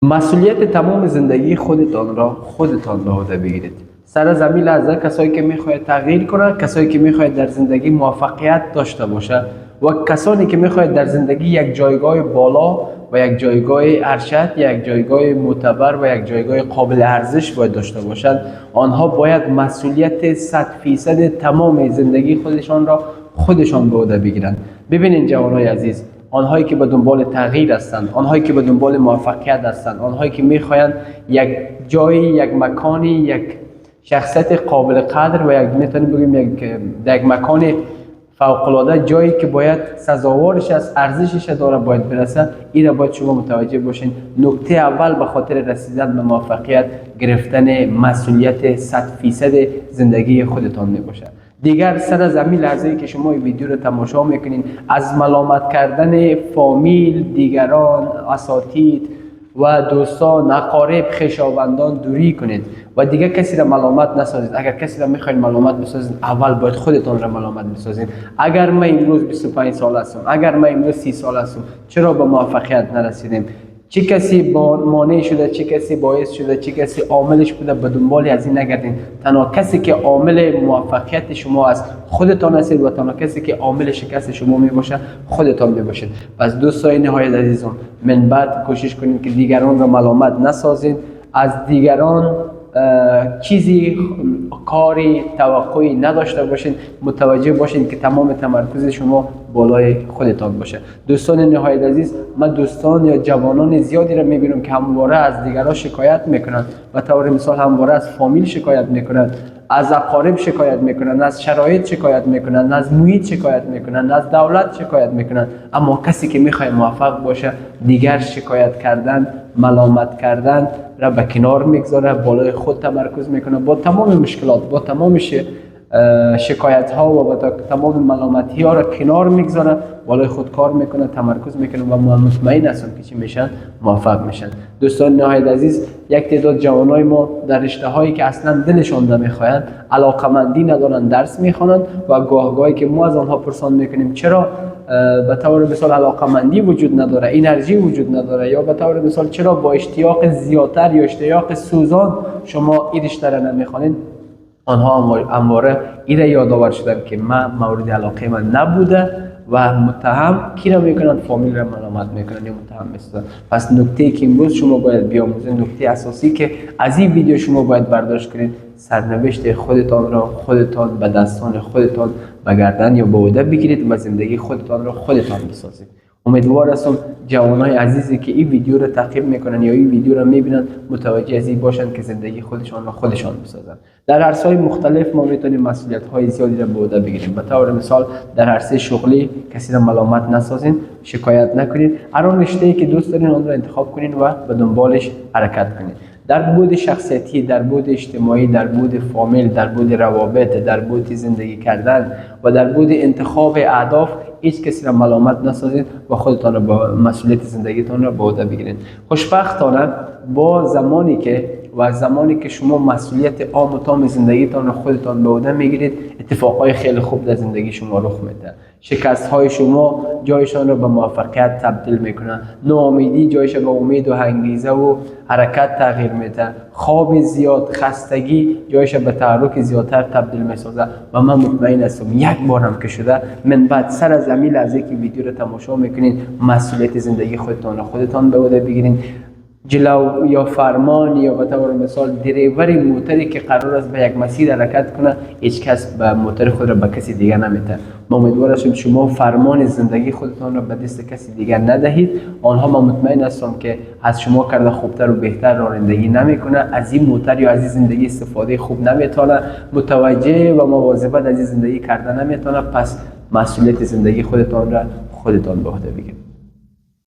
مسئولیت تمام زندگی خودتان را خودتان به عهده بگیرید. سر زمین لحظه کسایی که میخواید تغییر کنه، کسایی که میخواید در زندگی موفقیت داشته باشه و کسانی که میخواید در زندگی یک جایگاه بالا و یک جایگاه ارشد، یک جایگاه معتبر و یک جایگاه قابل ارزش باید داشته باشند، آنها باید مسئولیت 100% تمام زندگی خودشان را خودشان به عهده بگیرند. ببینید جوانای عزیز، آنهایی که به دنبال تغییر هستند، آنهایی که به دنبال موفقیت هستند، آنهایی که میخواهند یک جایی، یک مکانی، یک شخصیت قابل قدر و یک میتونیم بگیم یک مکان فوق العاده، جایی که باید سزاوارش از ارزشش داره باید برسه، این را باید شما متوجه باشین. نکته اول به خاطر رسیدن به موفقیت گرفتن مسئولیت 100% زندگی خودتان می باشه. دیگر سر زمین لحظه‌ای که شما این ویدیو رو تماشا میکنین، از ملامت کردن فامیل، دیگران، اساتید و دوستان، اقارب، خویشاوندان دوری کنید و دیگه کسی را ملامت نسازید. اگر کسی را میخواین ملامت بسازید، اول باید خودتان را ملامت بسازید. اگر من امروز 25 سال هستم، اگر من امروز 30 سال هستم، چرا به موفقیت نرسیدیم؟ چه کسی مانع شده، چه کسی باعث شده، چه کسی عاملش بوده؟ به دنبال از این نگردین. تنها کسی که عامل موفقیت شما است خودتان هستید و تنها کسی که عامل شکست شما می باشه خودتان می باشید. پس دوستان نهایت عزیزم، من بعد کوشش کنید که دیگران را ملامت نسازید، از دیگران چیزی، کاری، توقعی نداشته باشین. متوجه باشین که تمام تمرکز شما بالای خودتان باشه. دوستان نهایت عزیز، من دوستان یا جوانان زیادی را میبینم که همواره از دیگران شکایت میکنند و طور مثال همواره از فامیل شکایت میکنند، از اقارب شکایت میکنند، از شرایط شکایت میکنند، از محیط شکایت میکنند، از دولت شکایت میکنند. اما کسی که میخواد موفق باشه دیگر شکایت کردن، ملامت کردن را به کنار میگذاره، بالای خود تمرکز میکنه، با تمام مشکلات، با تمام شکایت ها و با تمام ملامتی ها را کنار میگذاره، بالای خود کار میکنه، تمرکز میکنه و مطمئن هستم که چی میشن؟ موفق میشن. دوستان نهایت عزیز، یک تعداد جوانای ما در رشته هایی که اصلا دلشون نمیخواین، علاقمندی ندارن، درس میخوانند و گاهی که ما از آنها پرسان میکنیم چرا به طور مثال علاقمندی وجود نداره، انرژی وجود نداره، یا به طور مثال چرا با اشتیاق زیادتر یا اشتیاق سوزان شما این رشته را نمیخوانید، آنها همواره این را یادآور شدن که من مورد علاقه من نبوده و متهم کی را میکنن؟ فامیل را ملامت میکنن یا متهم میسازن. پس نکته که امروز شما باید بیاموزید، نکته اساسی که از این ویدیو شما باید برداشت کنید، سرنوشت خودتان را خودتان به دستان خودتان به گردن یا به عهده بگیرید و زندگی خودتان را خودتان بسازید. امیدوار هستم جوانای عزیزی که این ویدیو را تعقیب میکنن یا این ویدیو را میبینن متوجه از این باشن که زندگی خودشان را خودشان بسازن. در عرصه‌های مختلف ما میتونیم مسئولیت‌های زیادی را به عهده بگیریم. به طور مثال در عرصه شغلی کسی را ملامت نسازین، شکایت نکنید، هر رشته‌ای که دوست دارین آن را انتخاب کنین و به دنبالش حرکت کنید. در بود شخصیتی، در بود اجتماعی، در بود فامیل، در بود روابط، در بود زندگی کردن و در بود انتخاب اهداف هیچ کسی را ملامت نسازید و خودتان را با مسئولیت زندگیتان را به عهده بگیرید. خوشبختانه با زمانی که شما مسئولیت عام و تام زندگیتان را خودتان به عهده میگیرید، اتفاقهای خیلی خوب در زندگی شما رخ میده. شکست‌های شما جایشان را به موفقیت تبدیل میکنه، ناامیدی جایش به امید و انگیزه و حرکت تغییر میده، خواب زیاد، خستگی جایش به تحرک زیادتر تبدیل میسازه و من مطمئن هستم یک بارم که شده من بعد سر از زمین لحظه که ویدیو رو تماشا میکنین مسئولیت زندگی خودتان به عهده بگیرین. جلو یا فرمان یا به طور مثال دریور موتری که قرار است به یک مسیر حرکت کنه، هیچ کس به موتر خود را به کسی دیگر نمیده. ما امیدوار هستیم شما فرمان زندگی خودتان را به دست کسی دیگر ندهید. آنها ما مطمئن هستم که از شما کرده خوبتر و بهتر رانندگی نمیکنه، از این موتر یا از این زندگی استفاده خوب نمیتونه، متوجه و مواظبت از این زندگی کرده نمیتونه. پس مسئولیت زندگی خودتان را خودتان به عهده بگیرید.